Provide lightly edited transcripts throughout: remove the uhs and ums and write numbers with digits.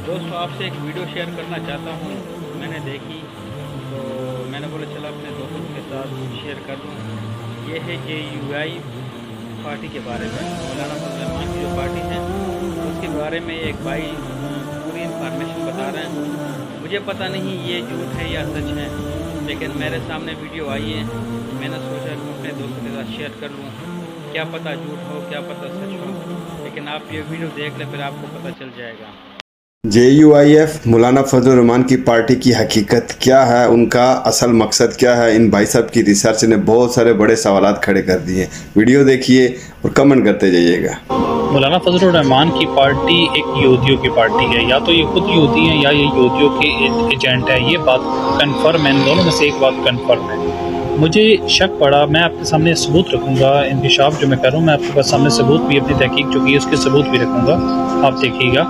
दोस्तों आपसे एक वीडियो शेयर करना चाहता हूँ। मैंने देखी तो मैंने बोला चलो अपने दोस्तों के साथ शेयर कर दूँ। ये है JUI पार्टी के बारे में, मौलाना फजल रहमान की जो पार्टी है उसके बारे में एक भाई पूरी इन्फॉर्मेशन बता रहे हैं। मुझे पता नहीं ये झूठ है या सच है, लेकिन मेरे सामने वीडियो आई है, मैंने सोचा कि अपने दोस्तों के साथ शेयर कर लूँ। क्या पता झूठ हो, क्या पता सच हो, लेकिन आप ये वीडियो देख लें फिर आपको पता चल जाएगा। JUIF मौलाना फजल रहमान की पार्टी की हकीकत क्या है, उनका असल मकसद क्या है, इन भाई साहब की रिसर्च ने बहुत सारे बड़े सवालात खड़े कर दिए। वीडियो देखिए और कमेंट करते जाइएगा। मौलाना फजल रहमान की पार्टी एक यहूदियों की पार्टी है, या तो ये खुद यहूदी हैं या ये यहूदियों के एजेंट है। ये बात कन्फर्म है, इन दोनों में से एक बात कन्फर्म है। मुझे शक पड़ा, मैं आपके सामने सबूत रखूँगा, इंकशाफ जो मैं करूँ मैं आपके पास सामने सबूत भी, अपनी तहकीक जो की है उसके सबूत भी रखूँगा, आप देखिएगा।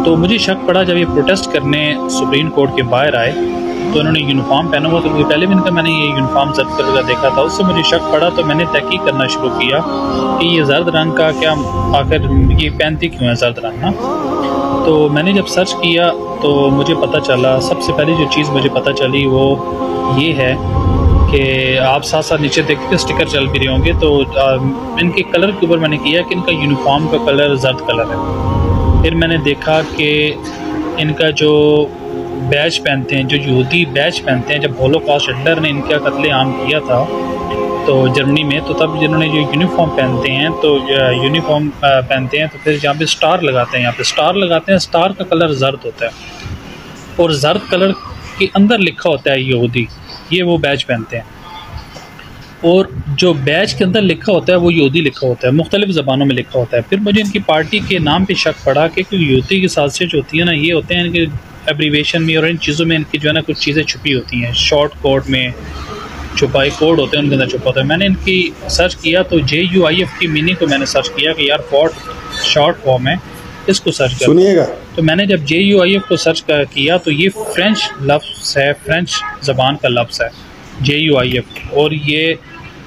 तो मुझे शक पड़ा जब ये प्रोटेस्ट करने सुप्रीम कोर्ट के बाहर आए तो इन्होंने यूनिफॉर्म पहना हुआ, तो मुझे पहले भी इनका मैंने ये यूनिफॉर्म जब्त करके देखा था, उससे मुझे शक पड़ा। तो मैंने तहकीक करना शुरू किया कि ये जर्द रंग का क्या, आखिर ये पहनती क्यों है जर्द रंग ना। तो मैंने जब सर्च किया तो मुझे पता चला, सबसे पहली जो चीज़ मुझे पता चली वो ये है कि आप साथ साथ नीचे देखते स्टिकर चल भी रहे होंगे, तो इनके कलर के ऊपर मैंने किया कि इनका यूनिफॉर्म का कलर जर्द कलर है। फिर मैंने देखा कि इनका जो बैच पहनते हैं, जो यहूदी बैच पहनते हैं, जब होलोकॉस्ट हिटलर ने इनका कत्लेआम किया था तो जर्मनी में, तो तब जिन्होंने जो यूनिफॉर्म पहनते हैं तो यूनिफॉर्म पहनते हैं तो फिर यहाँ पे स्टार लगाते हैं, यहाँ पे स्टार लगाते हैं। स्टार का कलर जर्द होता है और जर्द कलर के अंदर लिखा होता है यहूदी, ये वो बैच पहनते हैं। और जो बैच के अंदर लिखा होता है वो यहूदी लिखा होता है, मुख्तलिफ ज़बानों में लिखा होता है। फिर मुझे इनकी पार्टी के नाम पे शक पड़ा कि यहूदी की साजिश होती है ना, ये होते हैं इनके एब्रीवेशन में और इन चीज़ों में इनकी जो है ना कुछ चीज़ें छुपी होती हैं, शॉर्ट कोड में छुपाई कोड होते हैं, उनके अंदर छुपा होता है। मैंने इनकी सर्च किया तो JUIF की मीनिंग को मैंने सर्च किया कि यार शॉर्ट फॉर्म है, इसको सर्च कर सुनिएगा। तो मैंने जब JUIF को सर्च किया तो ये फ्रेंच लफ्ज़ है, फ्रेंच ज़बान का लफ्ज़ है JUIF, और ये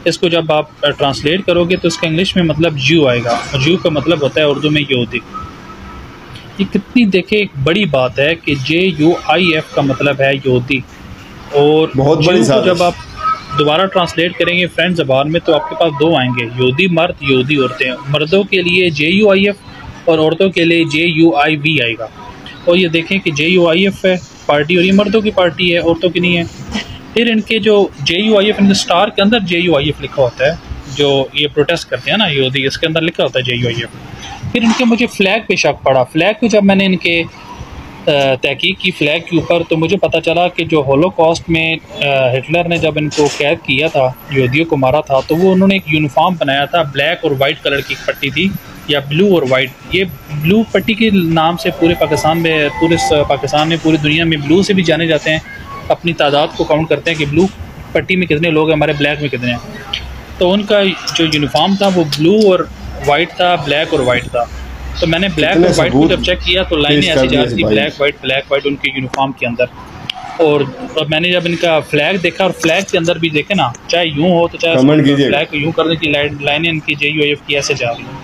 इसको जब आप ट्रांसलेट करोगे तो इसका इंग्लिश में मतलब जू आएगा, और जू का मतलब होता है उर्दू में यहूदी। ये कितनी देखे एक बड़ी बात है कि JUIF का मतलब है यहूदी, और बहुत बड़ी को जब आप दोबारा ट्रांसलेट करेंगे फ्रेंच ज़बान में तो आपके पास दो आएंगे, यहूदी मर्द, यहूदी औरतें। मर्दों के लिए JUIF और औरतों के लिए JUIV आएगा। और ये देखें कि JUIF है पार्टी और ये मर्दों की पार्टी है, औरतों की नहीं है। फिर इनके जो JUIF, इनके स्टार के अंदर JUIF लिखा होता है, जो ये प्रोटेस्ट करते हैं ना यहूदी, इसके अंदर लिखा होता है JUIF। फिर इनके मुझे फ़्लैग पे शक पड़ा। फ़्लैग पे जब मैंने इनके तहकीक की फ़्लैग के ऊपर, तो मुझे पता चला कि जो होलोकॉस्ट में हिटलर ने जब इनको कैद किया था, यहूदियों को मारा था, तो वो उन्होंने एक यूनिफॉर्म बनाया था, ब्लैक और वाइट कलर की पट्टी थी, या ब्लू और वाइट। ये ब्लू पट्टी के नाम से पूरे पाकिस्तान में, पूरी दुनिया में ब्लू से भी जाने जाते हैं। अपनी तादाद को काउंट करते हैं कि ब्लू पट्टी में कितने लोग हैं, हमारे ब्लैक में कितने हैं। तो उनका जो यूनिफॉर्म था वो ब्लू और वाइट था, ब्लैक और वाइट था। तो मैंने ब्लैक और वाइट को जब चेक किया तो लाइनें ऐसी जा रही थी, ब्लैक वाइट उनके यूनिफॉर्म के अंदर। और मैंने जब इनका फ्लैग देखा, और फ्लैग के अंदर भी देखे ना, चाहे यूँ हो तो चाहे फ्लैग यूँ करने की लाइनें इनकी JUIF की ऐसे जा रही हैं।